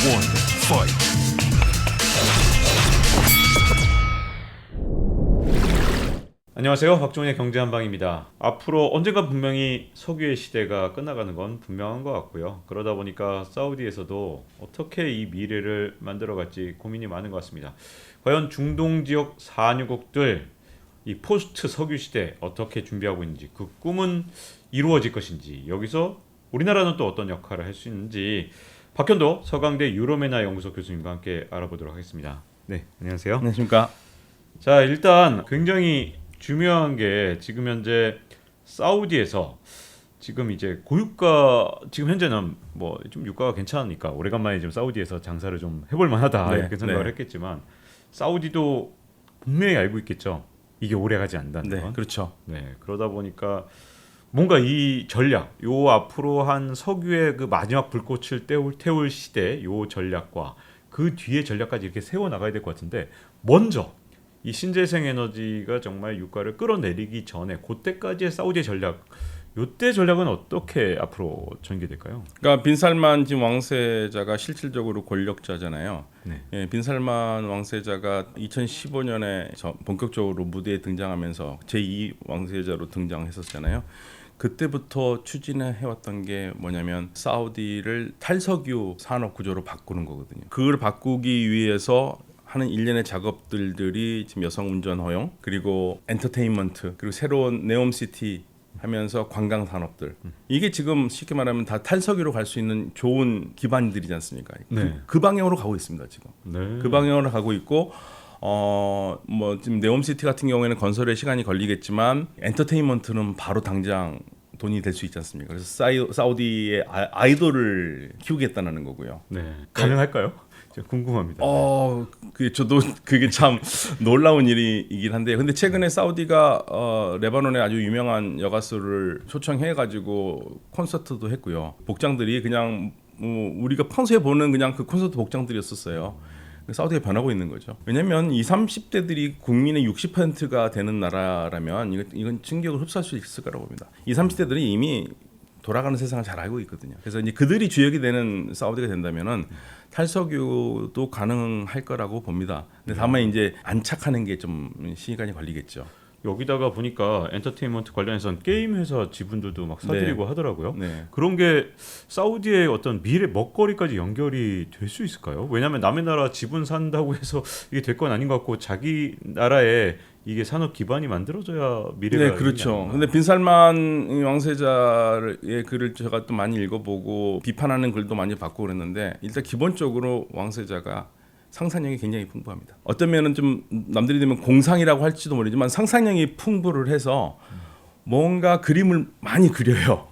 one, fight. 안녕하세요. 박종훈의 경제한방입니다. 앞으로 언젠가 분명히 석유의 시대가 끝나가는 건 분명한 것 같고요. 그러다 보니까 사우디에서도 어떻게 이 미래를 만들어갈지 고민이 많은 것 같습니다. 과연 중동 지역 산유국들 이 포스트 석유 시대 어떻게 준비하고 있는지, 그 꿈은 이루어질 것인지, 여기서 우리나라는 또 어떤 역할을 할 수 있는지 박현도 서강대 유로메나 연구소 교수님과 함께 알아보도록 하겠습니다. 네, 안녕하세요. 안녕하십니까. 자, 일단 굉장히 중요한 게 지금 현재 사우디에서 지금 이제 고유가, 지금 현재는 뭐 좀 유가가 괜찮으니까 오래간만에 지금 사우디에서 장사를 좀 해볼 만하다, 네, 이렇게 생각을 네. 했겠지만 사우디도 분명히 알고 있겠죠. 이게 오래 가지 않는다는 네, 건. 그렇죠. 네, 그러다 보니까 뭔가 이 전략, 요 앞으로 한 석유의 그 마지막 불꽃을 태울 시대, 요 전략과 그 뒤에 전략까지 이렇게 세워 나가야 될 것 같은데, 먼저 이 신재생 에너지가 정말 유가를 끌어내리기 전에 그때까지의 사우디의 전략, 요때 전략은 어떻게 앞으로 전개될까요? 그러니까 빈살만 지금 왕세자가 실질적으로 권력자잖아요. 네. 예, 빈살만 왕세자가 2015년에 본격적으로 무대에 등장하면서 제2 왕세자로 등장했었잖아요. 그때부터 추진해 해왔던 게 뭐냐면 사우디를 탈석유 산업 구조로 바꾸는 거거든요. 그걸 바꾸기 위해서 하는 일련의 작업들이 지금 여성 운전 허용, 그리고 엔터테인먼트, 그리고 새로운 네옴시티 하면서 관광 산업들, 이게 지금 쉽게 말하면 다 탈석유로 갈 수 있는 좋은 기반들이지 않습니까? 네. 그 방향으로 가고 있습니다 지금. 네. 그 방향으로 가고 있고, 뭐 지금 네옴시티 같은 경우에는 건설에 시간이 걸리겠지만 엔터테인먼트는 바로 당장 돈이 될 수 있지 않습니까? 그래서 사우디의 아이돌을 키우겠다는 거고요. 네. 가능할까요? 제가 궁금합니다. 저도 그게 참 놀라운 일이긴 한데, 근데 최근에 사우디가 레바논의 아주 유명한 여가수를 초청해가지고 콘서트도 했고요. 복장들이 그냥 뭐 우리가 평소에 보는 그냥 그 콘서트 복장들이었었어요. 사우디가 변하고 있는 거죠. 왜냐하면 20, 30대들이 국민의 60%가 되는 나라라면 이건 충격을 흡수할 수 있을 거라고 봅니다. 20, 30대들이 이미 돌아가는 세상을 잘 알고 있거든요. 그래서 이제 그들이 주역이 되는 사우디가 된다면은 탈석유도 가능할 거라고 봅니다. 근데 다만 이제 안착하는 게 좀 시간이 걸리겠죠. 여기다가 보니까 엔터테인먼트 관련해서는 게임 회사 지분들도 막 사들이고 네. 하더라고요. 네. 그런 게 사우디의 어떤 미래 먹거리까지 연결이 될 수 있을까요? 왜냐하면 남의 나라 지분 산다고 해서 이게 될 건 아닌 것 같고, 자기 나라에 이게 산업 기반이 만들어져야 미래가. 네, 그렇죠. 근데 빈살만 왕세자의 글을 제가 또 많이 읽어보고 비판하는 글도 많이 받고 그랬는데, 일단 기본적으로 왕세자가 상상력이 굉장히 풍부합니다. 어떤 면은 좀 남들이 되면 공상이라고 할지도 모르지만 상상력이 풍부를 해서 뭔가 그림을 많이 그려요.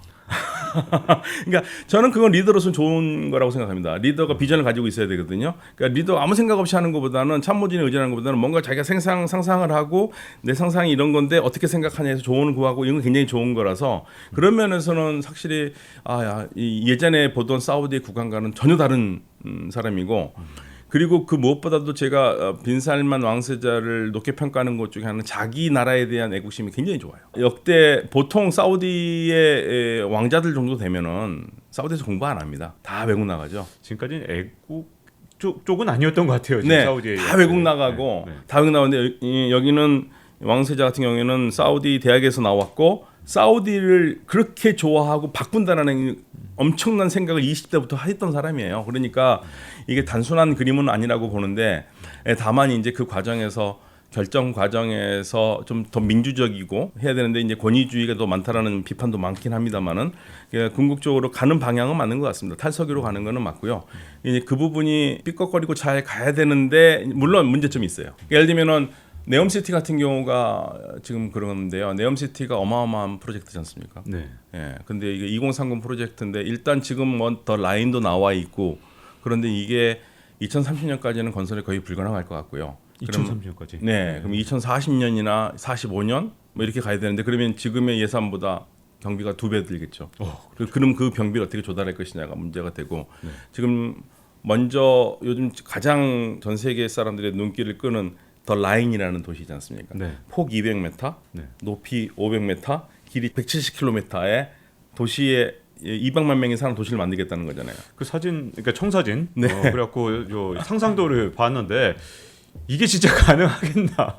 그러니까 저는 그건 리더로서는 좋은 거라고 생각합니다. 리더가 비전을 가지고 있어야 되거든요. 그러니까 리더 아무 생각 없이 하는 것보다는, 참모진에 의존하는 것보다는 뭔가 자기가 상상을 하고 내 상상이 이런 건데 어떻게 생각하냐 해서 조언을 구하고, 이건 굉장히 좋은 거라서, 그런 면에서는 확실히 예전에 보던 사우디의 국왕과는 전혀 다른 사람이고, 그리고 그 무엇보다도 제가 빈살만 왕세자를 높게 평가하는 것 중에 하나는 자기 나라에 대한 애국심이 굉장히 좋아요. 역대 보통 사우디의 왕자들 정도 되면은 사우디에서 공부 안 합니다. 다 외국 나가죠. 지금까지는 애국 쪽은 아니었던 것 같아요. 네, 사우디에. 다 외국 나가고, 네. 다 외국 나오는데 여기는 왕세자 같은 경우에는 사우디 대학에서 나왔고, 사우디를 그렇게 좋아하고 바꾼다라는 엄청난 생각을 20대부터 했던 사람이에요. 그러니까 이게 단순한 그림은 아니라고 보는데, 다만 이제 그 과정에서, 결정 과정에서 좀 더 민주적이고 해야 되는데 이제 권위주의가 더 많다라는 비판도 많긴 합니다만은, 궁극적으로 가는 방향은 맞는 것 같습니다. 탈석유로 가는 거는 맞고요. 이제 그 부분이 삐걱거리고 잘 가야 되는데 물론 문제점이 있어요. 예를 들면은 네옴시티 같은 경우가 지금 그런데요. 네옴시티가 어마어마한 프로젝트지 않습니까? 네. 예. 근데 이게 2030 프로젝트인데, 일단 지금 뭐 더 라인도 나와 있고, 그런데 이게 2030년까지는 건설이 거의 불가능할 것 같고요. 2030년까지. 네. 그럼 2040년이나 45년 뭐 이렇게 가야 되는데, 그러면 지금의 예산보다 경비가 2배 들겠죠. 그럼 그 경비를 어떻게 조달할 것이냐가 문제가 되고, 네. 지금 먼저 요즘 가장 전 세계 사람들의 눈길을 끄는 더 라인이라는 도시지 않습니까? 네. 폭 200m, 네. 높이 500m, 길이 170km의 도시의 200만 명이 사는 도시를 만들겠다는 거잖아요. 그 사진, 그러니까 청사진. 네. 그래갖고 요 상상도를 봤는데 이게 진짜 가능하겠나?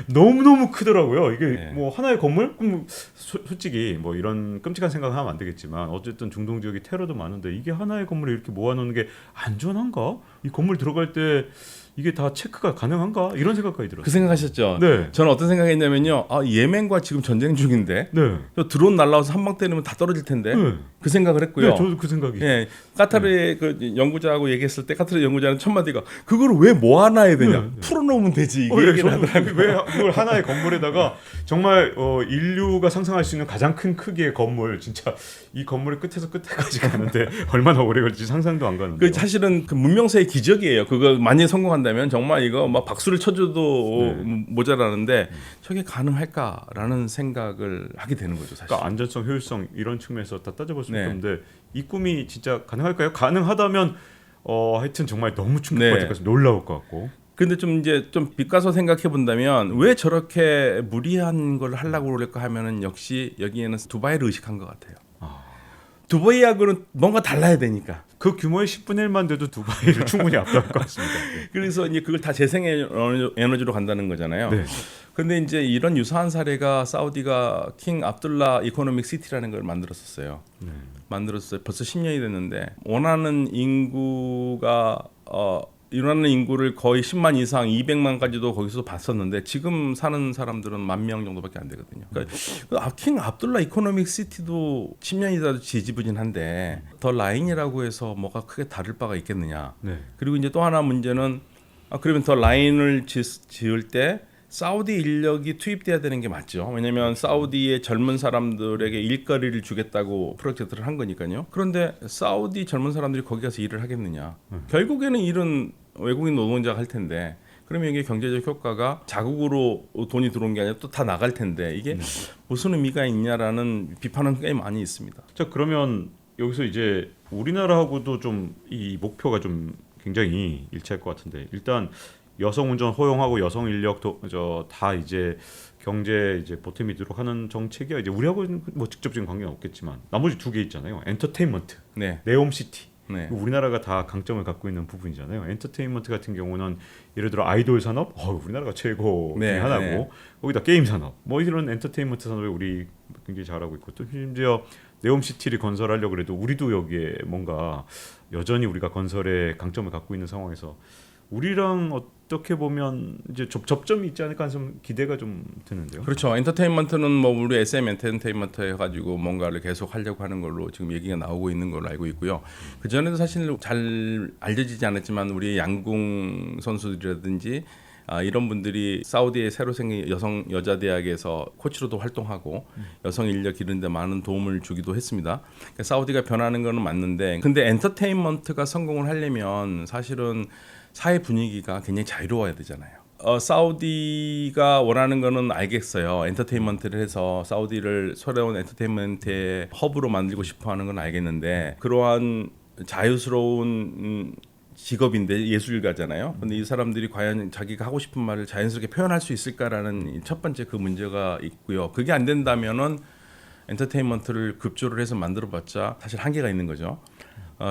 너무 크더라고요. 이게 네. 뭐 하나의 건물? 그럼 솔직히 뭐 이런 끔찍한 생각을 하면 안 되겠지만 어쨌든 중동 지역이 테러도 많은데 이게 하나의 건물에 이렇게 모아놓는 게 안전한가? 이 건물 들어갈 때 이게 다 체크가 가능한가? 이런 생각까지 들었어요. 그 생각하셨죠? 네. 저는 어떤 생각했냐면요. 예멘과 지금 전쟁 중인데 네. 저 드론 날라와서 한 방 때리면 다 떨어질 텐데 네. 그 생각을 했고요. 네, 저도 그 생각이. 예, 까타르의 그 연구자하고 얘기했을 때 까타르 연구자는 첫 마디가 그걸 왜 모아놔야 되냐? 네. 풀어놓으면 되지. 이게 네, 얘기를 저도 하더라고요. 왜 그걸 하나의 건물에다가 정말 인류가 상상할 수 있는 가장 큰 크기의 건물, 진짜 이 건물의 끝에서 끝에까지 가는데 얼마나 오래 걸릴지 상상도 안 가는데. 그 사실은 그 문명사의 기적이에요. 그거 만약 성공한다면 정말 이거 막 박수를 쳐줘도 모자라는데 저게 가능할까라는 생각을 하게 되는 거죠, 사실. 그러니까 안전성, 효율성 이런 측면에서 다 따져볼 수밖에 네. 없는데 이 꿈이 진짜 가능할까요? 가능하다면 하여튼 정말 너무 충격받을 네. 것 같고 놀라울 것 같고. 근데 좀 이제 좀 빗가서 생각해 본다면 왜 저렇게 무리한 걸 하려고 그럴까 하면은 역시 여기에는 두바이를 의식한 것 같아요. 두바이하고는 뭔가 달라야 되니까. 그 규모의 10분의 1만 돼도 두바이를 충분히 압도할 것 같습니다. 그래서 이제 그걸 다 재생 에너지로 간다는 거잖아요. 네. 근데 이제 이런 유사한 사례가 사우디가 킹 압둘라 이코노믹 시티라는 걸 만들었었어요. 만들었어요. 벌써 10년이 됐는데 원하는 인구가 일어나는 인구를 거의 10만 이상, 200만까지도 거기서 봤었는데 지금 사는 사람들은 10,000명 정도밖에 안 되거든요. 그러니까 킹 압둘라 이코노믹 시티도 10년이라도 지지부진한데 더 라인이라고 해서 뭐가 크게 다를 바가 있겠느냐. 네. 그리고 이제 또 하나 문제는 그러면 더 라인을 지을 때 사우디 인력이 투입돼야 되는 게 맞죠. 왜냐하면 사우디의 젊은 사람들에게 일거리를 주겠다고 프로젝트를 한 거니까요. 그런데 사우디 젊은 사람들이 거기 가서 일을 하겠느냐. 결국에는 일은 외국인 노동자가 할 텐데 그러면 이게 경제적 효과가 자국으로 돈이 들어온 게 아니라 또 다 나갈 텐데 이게 무슨 의미가 있냐라는 비판은 꽤 많이 있습니다. 자, 그러면 여기서 이제 우리나라하고도 좀 이 목표가 좀 굉장히 일치할 것 같은데 일단 여성 운전 허용하고 여성 인력도 다 이제 경제 이제 보탬이 되도록 하는 정책이 이제 우리하고는 뭐 직접적인 관계는 없겠지만 나머지 두 개 있잖아요. 엔터테인먼트, 네. 네옴시티. 네. 우리나라가 다 강점을 갖고 있는 부분이잖아요. 엔터테인먼트 같은 경우는 예를 들어 아이돌 산업, 우리나라가 최고 중에 네, 하나고 네. 거기다 게임 산업, 뭐 이런 엔터테인먼트 산업에 우리 굉장히 잘하고 있고 또 심지어 네옴시티를 건설하려고 해도 우리도 여기에 뭔가 여전히 우리가 건설에 강점을 갖고 있는 상황에서 우리랑 어떻게 보면 이제 접점이 있지 않을까 하는 좀 기대가 좀 드는데요. 그렇죠. 엔터테인먼트는 뭐 우리 SM 엔터테인먼트 해가지고 뭔가를 계속 하려고 하는 걸로 지금 얘기가 나오고 있는 걸로 알고 있고요. 그 전에도 사실 잘 알려지지 않았지만 우리 양궁 선수들이라든지 이런 분들이 사우디의 새로 생긴 여자 대학에서 코치로도 활동하고 여성 인력 기르는데 많은 도움을 주기도 했습니다. 그러니까 사우디가 변하는 거는 맞는데, 근데 엔터테인먼트가 성공을 하려면 사실은 사회 분위기가 굉장히 자유로워야 되잖아요. 사우디가 원하는 거는 알겠어요. 엔터테인먼트를 해서 사우디를 새로운 엔터테인먼트의 허브로 만들고 싶어하는 건 알겠는데 그러한 자유스러운 직업인데 예술가잖아요. 근데 이 사람들이 과연 자기가 하고 싶은 말을 자연스럽게 표현할 수 있을까라는 첫 번째 그 문제가 있고요. 그게 안 된다면은 엔터테인먼트를 급조를 해서 만들어봤자 사실 한계가 있는 거죠.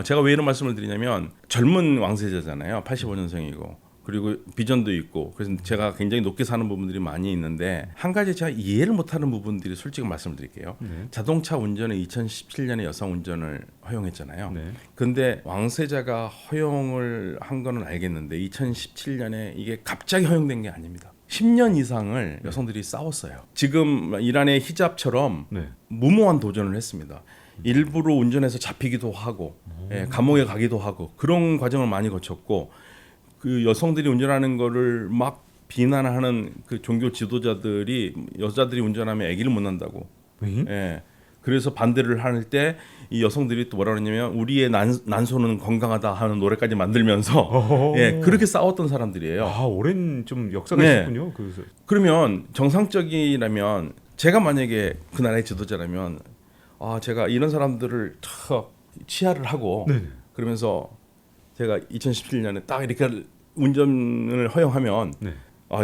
제가 왜 이런 말씀을 드리냐면 젊은 왕세자잖아요. 85년생이고 그리고 비전도 있고 그래서 제가 굉장히 높게 사는 부분들이 많이 있는데 한 가지 제가 이해를 못하는 부분들이 솔직히 말씀을 드릴게요. 자동차 운전에 2017년에 여성 운전을 허용했잖아요. 네. 근데 왕세자가 허용을 한 거는 알겠는데 2017년에 이게 갑자기 허용된 게 아닙니다. 10년 이상을 여성들이 싸웠어요. 지금 이란의 히잡처럼 네. 무모한 도전을 했습니다. 일부러 운전해서 잡히기도 하고 감옥에 가기도 하고 그런 과정을 많이 거쳤고 그 여성들이 운전하는 거를 막 비난하는 그 종교 지도자들이 여자들이 운전하면 아기를 못 낳는다고. 그래서 반대를 할 때 이 여성들이 또 뭐라 그러냐면 우리의 난소는 건강하다 하는 노래까지 만들면서 그렇게 싸웠던 사람들이에요. 오랜 좀 역사가 네. 있었군요. 그래서 그러면 정상적이라면 제가 만약에 그 나라의 지도자라면 제가 이런 사람들을 탁 치하를 하고 네네. 그러면서 제가 2017년에 딱 이렇게 운전을 허용하면 네.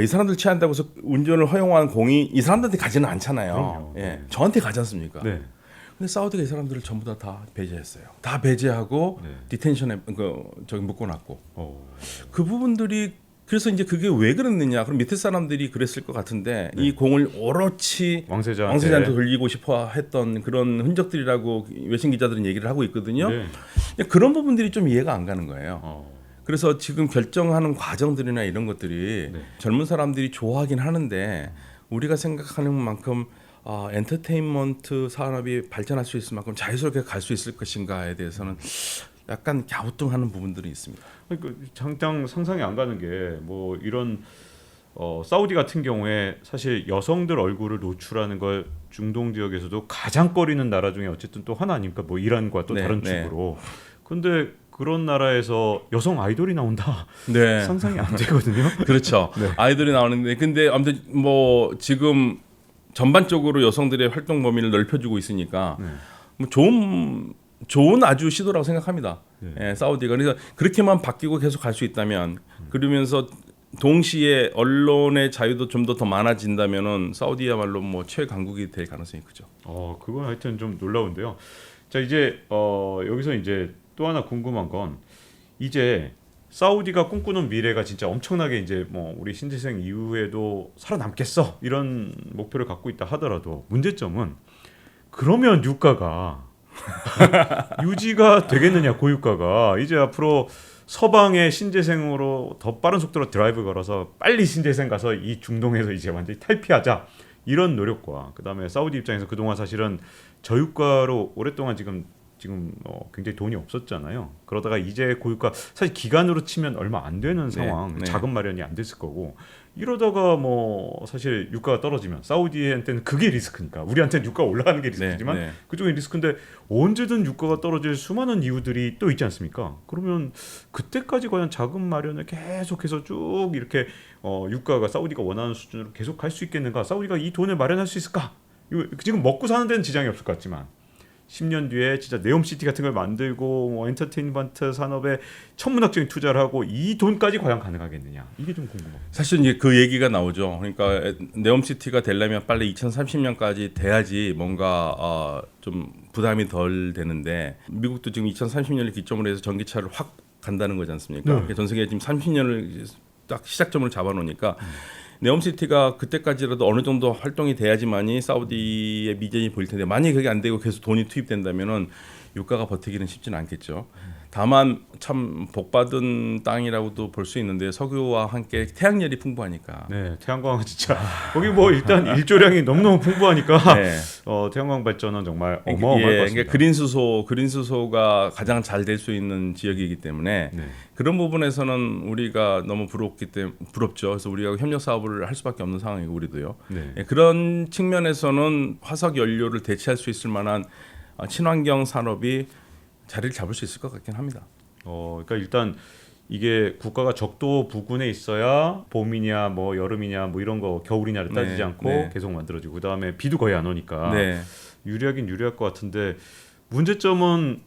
이 사람들 치한다고 해서 운전을 허용한 공이 이 사람들한테 가지는 않잖아요. 그럼요. 저한테 가지 않습니까? 네. 근데 사우디가 이 사람들을 전부 다 배제했어요. 다 배제하고 네. 디텐션에 저기 묶어놨고 어. 그 부분들이 그래서 이제 그게 왜 그랬느냐? 그럼 밑에 사람들이 그랬을 것 같은데 네. 이 공을 오롯이 왕세자한테 돌리고 싶어 했던 그런 흔적들이라고 외신 기자들은 얘기를 하고 있거든요. 네. 그런 부분들이 좀 이해가 안 가는 거예요. 어. 그래서 지금 결정하는 과정들이나 이런 것들이 네. 젊은 사람들이 좋아하긴 하는데 우리가 생각하는 만큼 엔터테인먼트 산업이 발전할 수 있을 만큼 자유스럽게 갈 수 있을 것인가에 대해서는 약간 갸우뚱하는 부분들이 있습니다. 그러니까 당장 상상이 안 가는 게 뭐 이런 사우디 같은 경우에 사실 여성들 얼굴을 노출하는 걸 중동 지역에서도 가장 꺼리는 나라 중에 어쨌든 또 하나 아닙니까? 뭐 이란과 또 네, 다른 네. 축으로. 근데 그런 나라에서 여성 아이돌이 나온다. 네. 상상이 안 되거든요. 그렇죠. 네. 아이돌이 나오는데 근데 아무튼 뭐 지금 전반적으로 여성들의 활동 범위를 넓혀주고 있으니까 네. 뭐 좋은 아주 시도라고 생각합니다. 네. 예, 사우디가 그래서 그렇게만 바뀌고 계속 갈 수 있다면 그러면서 동시에 언론의 자유도 좀 더 많아진다면은 사우디야말로 뭐 최강국이 될 가능성이 크죠. 그건 하여튼 좀 놀라운데요. 자 이제 여기서 이제 또 하나 궁금한 건 이제 사우디가 꿈꾸는 미래가 진짜 엄청나게 이제 뭐 우리 신재생 이후에도 살아남겠어 이런 목표를 갖고 있다 하더라도 문제점은 그러면 유가가 유지가 되겠느냐 고유가가 이제 앞으로 서방의 신재생으로 더 빠른 속도로 드라이브 걸어서 빨리 신재생 가서 이 중동에서 이제 완전히 탈피하자 이런 노력과 그다음에 사우디 입장에서 그동안 사실은 저유가로 오랫동안 지금 굉장히 돈이 없었잖아요. 그러다가 이제 고유가 사실 기간으로 치면 얼마 안 되는 상황, 네. 자금 마련이 안 됐을 거고 이러다가 뭐 사실 유가가 떨어지면 사우디한테는 그게 리스크니까 우리한테는 유가가 올라가는 게 리스크지만 네. 그쪽이 리스크인데 언제든 유가가 떨어질 수많은 이유들이 또 있지 않습니까? 그러면 그때까지 과연 자금 마련을 계속해서 쭉 이렇게 유가가 사우디가 원하는 수준으로 계속 갈 수 있겠는가? 사우디가 이 돈을 마련할 수 있을까? 이거 지금 먹고 사는 데는 지장이 없을 것 같지만 10년 뒤에 진짜 네옴시티 같은 걸 만들고 뭐 엔터테인먼트 산업에 천문학적인 투자를 하고 이 돈까지 과연 가능하겠느냐 이게 좀 궁금합니다. 사실 이제 그 얘기가 나오죠. 그러니까 네옴시티가 되려면 빨리 2030년까지 돼야지 뭔가 좀 부담이 덜 되는데 미국도 지금 2030년을 기점으로 해서 전기차를 확 간다는 거지 않습니까? 그러니까 전 세계 지금 30년을 딱 시작점을 잡아놓으니까 네옴시티가 그때까지라도 어느 정도 활동이 돼야지만이 사우디의 미전이 보일 텐데 만약에 그게 안 되고 계속 돈이 투입된다면은 유가가 버티기는 쉽지는 않겠죠. 다만 참 복받은 땅이라고도 볼 수 있는데 석유와 함께 태양열이 풍부하니까. 네, 태양광은 진짜 거기 뭐 일단 일조량이 너무너무 풍부하니까 네. 태양광 발전은 정말 어마어마할 것 같습니다. 그러니까 그린수소가 가장 잘 될 수 있는 지역이기 때문에 네. 그런 부분에서는 우리가 너무 부럽죠. 그래서 우리가 협력 사업을 할 수밖에 없는 상황이고 우리도요. 네. 예, 그런 측면에서는 화석 연료를 대체할 수 있을 만한 친환경 산업이 자리를 잡을 수 있을 것 같긴 합니다. 그러니까 일단 이게 국가가 적도 부근에 있어야 봄이냐 뭐 여름이냐 뭐 이런 거 겨울이냐를 따지지 네, 않고 네. 계속 만들어지고 그다음에 비도 거의 안 오니까 네. 유리하긴 유리할 것 같은데 문제점은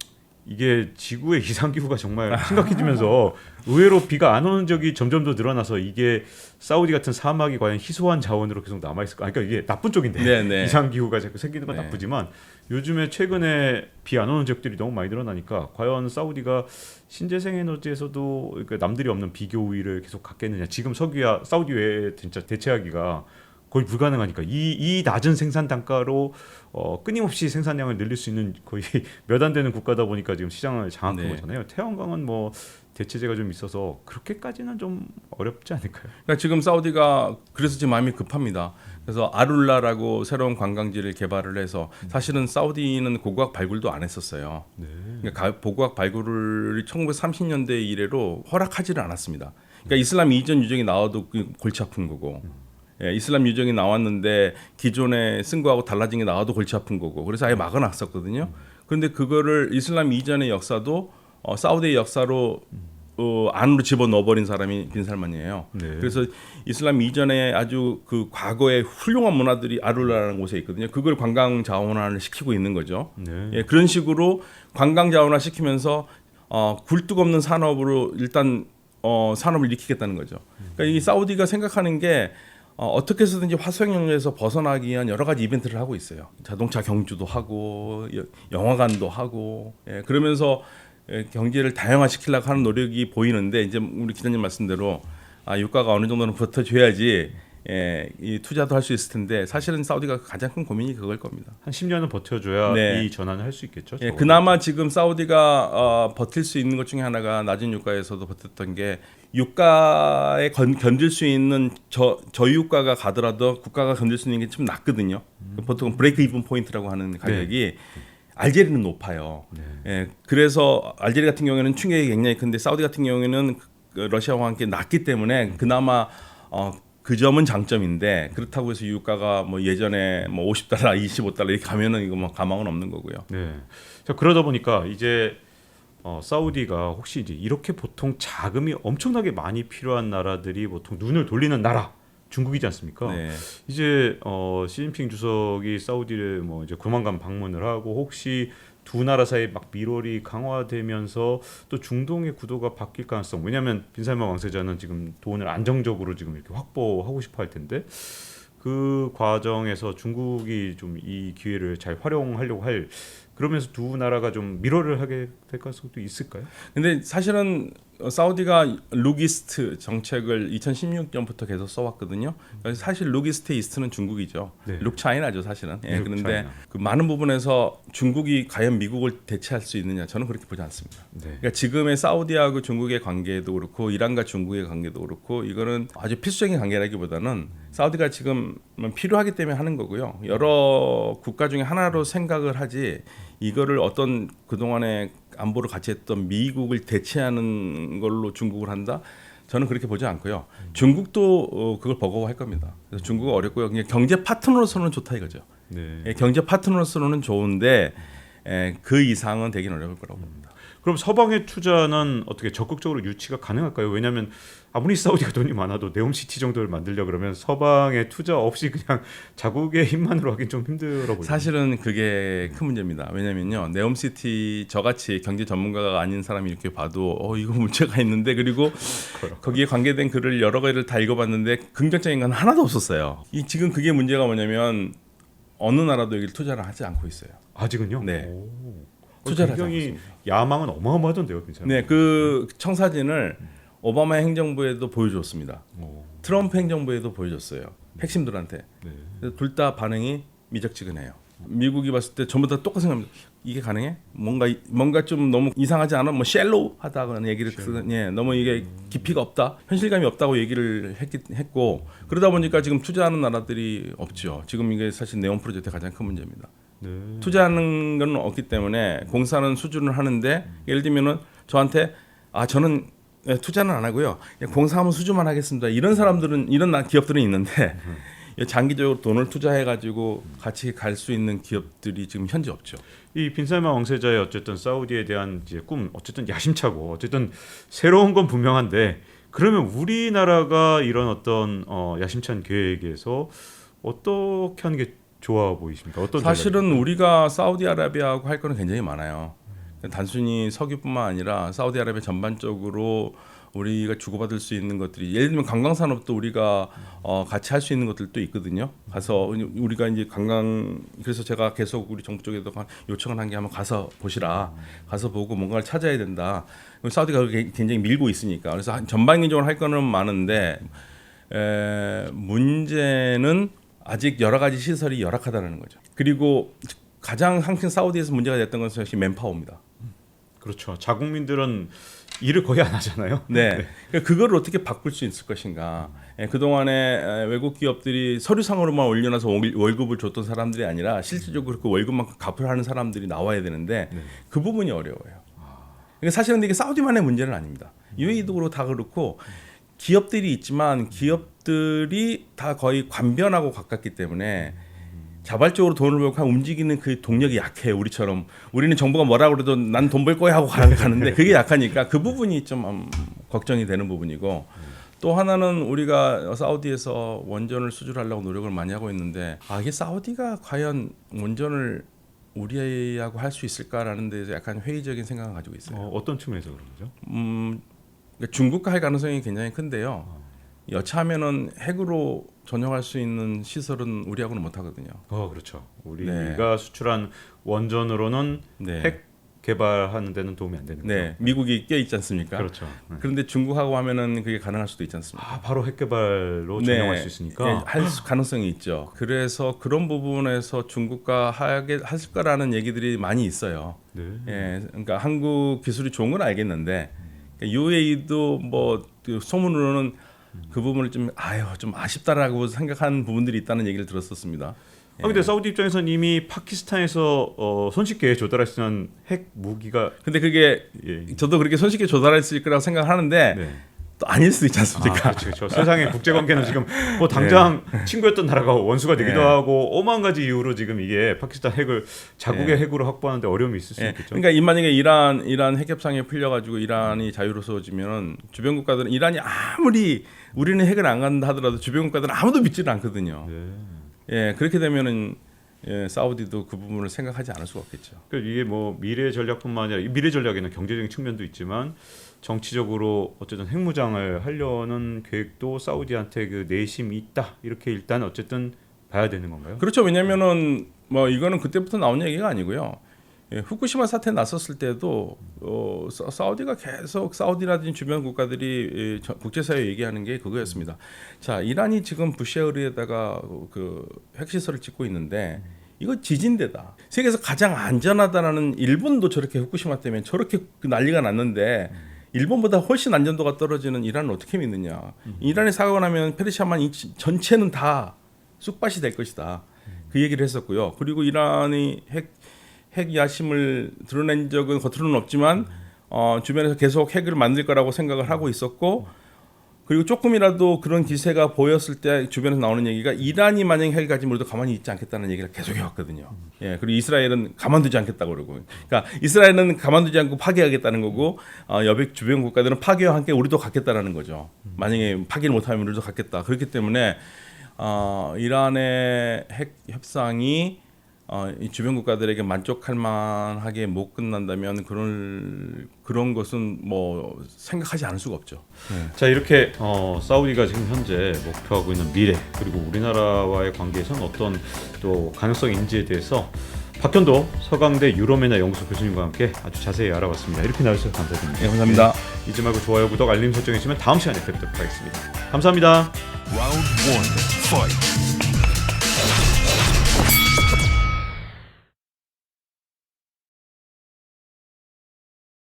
이게 지구의 이상기후가 정말 심각해지면서 의외로 비가 안 오는 적이 점점 더 늘어나서 이게 사우디 같은 사막이 과연 희소한 자원으로 계속 남아있을까? 그러니까 이게 나쁜 쪽인데 네, 네. 이상기후가 자꾸 생기는 건 네. 나쁘지만 요즘에 최근에 비 안 오는 지역들이 너무 많이 늘어나니까 과연 사우디가 신재생 에너지에서도 그러니까 남들이 없는 비교 우위를 계속 갖겠느냐? 지금 석유야 사우디 외에 진짜 대체하기가 거의 불가능하니까 이 낮은 생산 단가로 끊임없이 생산량을 늘릴 수 있는 거의 몇 안 되는 국가다 보니까 지금 시장을 장악한 네. 거잖아요. 태양광은 뭐 대체제가 좀 있어서 그렇게까지는 좀 어렵지 않을까요? 그러니까 지금 사우디가 그래서 지금 마음이 급합니다. 그래서 아룰라라고 새로운 관광지를 개발을 해서 사실은 사우디는 고고학 발굴도 안 했었어요. 네. 그러니까 고고학 발굴을 1930년대 이래로 허락하지를 않았습니다. 그러니까 이슬람 이전 유적이 나와도 골치 아픈 거고. 예, 이슬람 유적이 나왔는데 기존의 쓴 거하고 달라진 게 나와도 골치 아픈 거고. 그래서 아예 막아놨었거든요. 그런데 그거를 이슬람 이전의 역사도 사우디의 역사로 안으로 집어넣어버린 사람이 빈 살만이에요. 네. 그래서 이슬람 이전에 아주 그 과거의 훌륭한 문화들이 아룰라라는 곳에 있거든요. 그걸 관광 자원화를 시키고 있는 거죠. 네. 예, 그런 식으로 관광 자원화 시키면서 굴뚝 없는 산업으로 일단 산업을 일으키겠다는 거죠. 그러니까 이 사우디가 생각하는 게 어떻게 해서든지 화석 연료에서 벗어나기 위한 여러 가지 이벤트를 하고 있어요. 자동차 경주도 하고 영화관도 하고 그러면서 경제를 다양화시키려고 하는 노력이 보이는데 이제 우리 기자님 말씀대로 유가가 어느 정도는 버텨줘야지 이 투자도 할 수 있을 텐데 사실은 사우디가 가장 큰 고민이 그걸 겁니다. 한 10년은 버텨줘야 네. 이 전환을 할 수 있겠죠. 그나마 지금 사우디가 버틸 수 있는 것 중에 하나가 낮은 유가에서도 버텼던 게 유가에 견딜 수 있는 저유가가 가더라도 국가가 견딜 수 있는 게 좀 낮거든요. 보통 브레이크 이븐 포인트라고 하는 가격이 알제리는 높아요. 그래서 알제리 같은 경우에는 충격이 굉장히 큰데 사우디 같은 경우에는 러시아와 함께 낮기 때문에 그나마 그 점은 장점인데 그렇다고 해서 유가가 뭐 예전에 뭐 $50, $25 이렇게 가면은 이거 뭐 가망은 없는 거고요. 네. 자, 그러다 보니까 이제 사우디가 혹시 이제 이렇게 보통 자금이 엄청나게 많이 필요한 나라들이 보통 눈을 돌리는 나라 중국이지 않습니까? 네. 이제 시진핑 주석이 사우디를 뭐 이제 조만간 방문을 하고 혹시 두 나라 사이 막 밀월이 강화되면서 또 중동의 구도가 바뀔 가능성. 왜냐하면 빈살만 왕세자는 지금 돈을 안정적으로 지금 이렇게 확보하고 싶어 할 텐데 그 과정에서 중국이 좀 이 기회를 잘 활용하려고 할 그러면서 두 나라가 좀 밀월을 하게 될 가능성도 있을까요? 근데 사실은 사우디가 룩이스트 정책을 2016년부터 계속 써왔거든요. 그래서 사실 룩이스트 이스트는 중국이죠. 네. 룩 차이나죠, 사실은. 룩 그런데 차이나. 그 많은 부분에서 중국이 과연 미국을 대체할 수 있느냐, 저는 그렇게 보지 않습니다. 네. 그러니까 지금의 사우디하고 중국의 관계도 그렇고 이란과 중국의 관계도 그렇고 이거는 아주 필수적인 관계라기보다는 사우디가 지금 필요하기 때문에 하는 거고요. 여러 국가 중에 하나로 생각을 하지 이거를 어떤 그동안에 안보를 같이 했던 미국을 대체하는 걸로 중국을 한다? 저는 그렇게 보지 않고요. 중국도 그걸 버거워할 겁니다. 그래서 중국은 어렵고요. 그냥 경제 파트너로서는 좋다 이거죠. 네. 경제 파트너로서는 좋은데 그 이상은 되긴 어려울 거라고 봅니다. 그럼 서방의 투자는 어떻게 적극적으로 유치가 가능할까요? 왜냐하면 아무리 사우디가 돈이 많아도 네옴시티 정도를 만들려 그러면 서방의 투자 없이 그냥 자국의 힘만으로 하긴 좀 힘들어 보여요. 사실은 그게 큰 문제입니다. 왜냐면요, 네옴시티 저같이 경제 전문가가 아닌 사람이 이렇게 봐도 이거 문제가 있는데 그리고 거기에 관계된 글을 여러 개를 다 읽어봤는데 긍정적인 건 하나도 없었어요. 지금 그게 문제가 뭐냐면 어느 나라도 여기를 투자를 하지 않고 있어요. 아직은요? 네. 오. 투자를 하지 굉장히 야망은 어마어마하던데요, 괜찮아요. 네, 그 청사진을 오바마 행정부에도 보여줬습니다. 트럼프 행정부에도 보여줬어요. 핵심들한테. 네. 둘 다 반응이 미적지근해요. 미국이 봤을 때 전부 다 똑같이 생각합니다. 이게 가능해? 뭔가 좀 너무 이상하지 않아? 뭐 쉘로우하다는 얘기를 너무 이게 깊이가 없다, 현실감이 없다고 얘기를 했고 그러다 보니까 지금 투자하는 나라들이 없죠. 지금 이게 사실 네온 프로젝트의 가장 큰 문제입니다. 네. 투자하는 건 없기 때문에 공사는 수준을 하는데 예를 들면은 저한테 저는 투자는 안 하고요. 그냥 공사하면 수주만 하겠습니다. 이런 사람들은 이런 기업들은 있는데 장기적으로 돈을 투자해가지고 같이 갈 수 있는 기업들이 지금 현재 없죠. 이 빈살만 왕세자의 어쨌든 사우디에 대한 이제 꿈 어쨌든 야심차고 어쨌든 새로운 건 분명한데 그러면 우리나라가 이런 어떤 야심찬 계획에서 어떻게 하는 게 좋아 보이십니까? 어떤 사실은 전략입니까? 우리가 사우디아라비아하고 할 거는 굉장히 많아요. 단순히 석유뿐만 아니라 사우디아라비아 전반적으로 우리가 주고받을 수 있는 것들이 예를 들면 관광 산업도 우리가 같이 할 수 있는 것들도 있거든요. 가서 우리가 이제 그래서 제가 계속 우리 정부 쪽에도 요청을 한 게 한번 가서 보시라. 가서 보고 뭔가를 찾아야 된다. 사우디가 굉장히 밀고 있으니까. 그래서 전반적으로 할 거는 많은데 문제는 아직 여러 가지 시설이 열악하다는 거죠. 그리고 가장 항상 사우디에서 문제가 됐던 것은 역시 맨파워입니다. 그렇죠. 자국민들은 일을 거의 안 하잖아요. 네. 그걸 어떻게 바꿀 수 있을 것인가. 그동안에 외국 기업들이 서류상으로만 올려놔서 월급을 줬던 사람들이 아니라 실질적으로 그 월급만큼 갚으라는 사람들이 나와야 되는데 그 부분이 어려워요. 그러니까 사실은 이게 사우디만의 문제는 아닙니다. UAE도 그렇고 다 그렇고 기업들이 있지만 기업들이 다 거의 관변하고 가깝기 때문에 자발적으로 돈을 벌고 움직이는 그 동력이 약해요. 우리처럼 우리는 정부가 뭐라고 그래도 난 돈 벌 거야 하고 가는데 그게 약하니까 그 부분이 좀 걱정이 되는 부분이고 또 하나는 우리가 사우디에서 원전을 수주하려고 노력을 많이 하고 있는데 이게 사우디가 과연 원전을 우리하고 할 수 있을까라는 데서 약간 회의적인 생각을 가지고 있어요. 어떤 측면에서 그런 거죠? 그러니까 중국과 할 가능성이 굉장히 큰데요. 여차하면은 핵으로 전용할 수 있는 시설은 우리하고는 못 하거든요. 그렇죠. 우리가 수출한 원전으로는 네. 핵 개발하는 데는 도움이 안 되는 거죠. 네, 미국이 껴 있지 않습니까? 그렇죠. 네. 그런데 중국하고 하면은 그게 가능할 수도 있지 않습니까? 바로 핵 개발로 네. 전용할 수 있으니까. 예, 할 가능성이 있죠. 그래서 그런 부분에서 중국과 하게 했을 거라는 얘기들이 많이 있어요. 네. 예, 그러니까 한국 기술이 좋은 건 알겠는데 UAE도 뭐그 소문으로는 그 부분을 좀 아쉽다라고 생각하는 부분들이 있다는 얘기를 들었었습니다. 근데 사우디 입장에서는 이미 파키스탄에서 손쉽게 조달할 수 있는 핵 무기가 근데 그게 예. 저도 그렇게 손쉽게 조달했을 거라고 생각하는데 네. 또 아닐 수도 있지 않습니까? 그렇죠. 세상의 국제 관계는 지금 뭐 당장 친구였던 나라가 원수가 되기도 네. 하고 오만 가지 이유로 지금 이게 파키스탄 핵을 자국의 네. 핵으로 확보하는데 어려움이 있을 수 있겠죠. 그러니까 만약에 이란 핵 협상에 풀려가지고 이란이 자유로워지면은 주변 국가들은 이란이 아무리 우리는 핵을 안 간다 하더라도 주변 국가들은 아무도 믿지를 않거든요. 네. 예, 그렇게 되면은 사우디도 그 부분을 생각하지 않을 수가 없겠죠. 그러니까 이게 뭐 미래 전략뿐만 아니라 미래 전략에는 경제적인 측면도 있지만 정치적으로 어쨌든 핵무장을 하려는 계획도 사우디한테 그 내심이 있다 이렇게 일단 어쨌든 봐야 되는 건가요? 그렇죠. 왜냐면은 뭐 이거는 그때부터 나온 얘기가 아니고요. 후쿠시마 사태 났었을 때도 사우디가 계속 사우디라든지 주변 국가들이 국제사회에 얘기하는 게 그거였습니다. 자, 이란이 지금 부시아을에다가 그 핵시설을 짓고 있는데 이거 지진대다. 세계에서 가장 안전하다라는 일본도 저렇게 후쿠시마 때문에 저렇게 난리가 났는데 일본보다 훨씬 안전도가 떨어지는 이란을 어떻게 믿느냐. 이란이 사고가 나면 페르시아만 전체는 다 쑥밭이 될 것이다. 그 얘기를 했었고요. 그리고 이란이 핵 야심을 드러낸 적은 겉으로는 없지만 주변에서 계속 핵을 만들 거라고 생각을 하고 있었고, 그리고 조금이라도 그런 기세가 보였을 때 주변에서 나오는 얘기가 이란이 만약에 핵을 가지면 우리도 가만히 있지 않겠다는 얘기를 계속 해왔거든요. 예, 그리고 이스라엘은 가만두지 않겠다고 그러고, 그러니까 이스라엘은 가만두지 않고 파괴하겠다는 거고, 여백 주변 국가들은 파괴와 함께 우리도 갖겠다라는 거죠. 만약에 파괴를 못하면 우리도 갖겠다. 그렇기 때문에 이란의 핵 협상이 이 주변 국가들에게 만족할 만하게 못 끝난다면 그런 것은 뭐 생각하지 않을 수가 없죠. 자, 이렇게 사우디가 지금 현재 목표하고 있는 미래 그리고 우리나라와의 관계에서는 어떤 또 가능성인지에 대해서 박현도 서강대 유럽매나 연구소 교수님과 함께 아주 자세히 알아봤습니다. 이렇게 나와주셔서 감사드립니다. 네, 감사합니다. 네, 잊지 말고 좋아요, 구독, 알림 설정해주시면 다음 시간에 뵙도록 하겠습니다. 감사합니다. Round 1. Fight.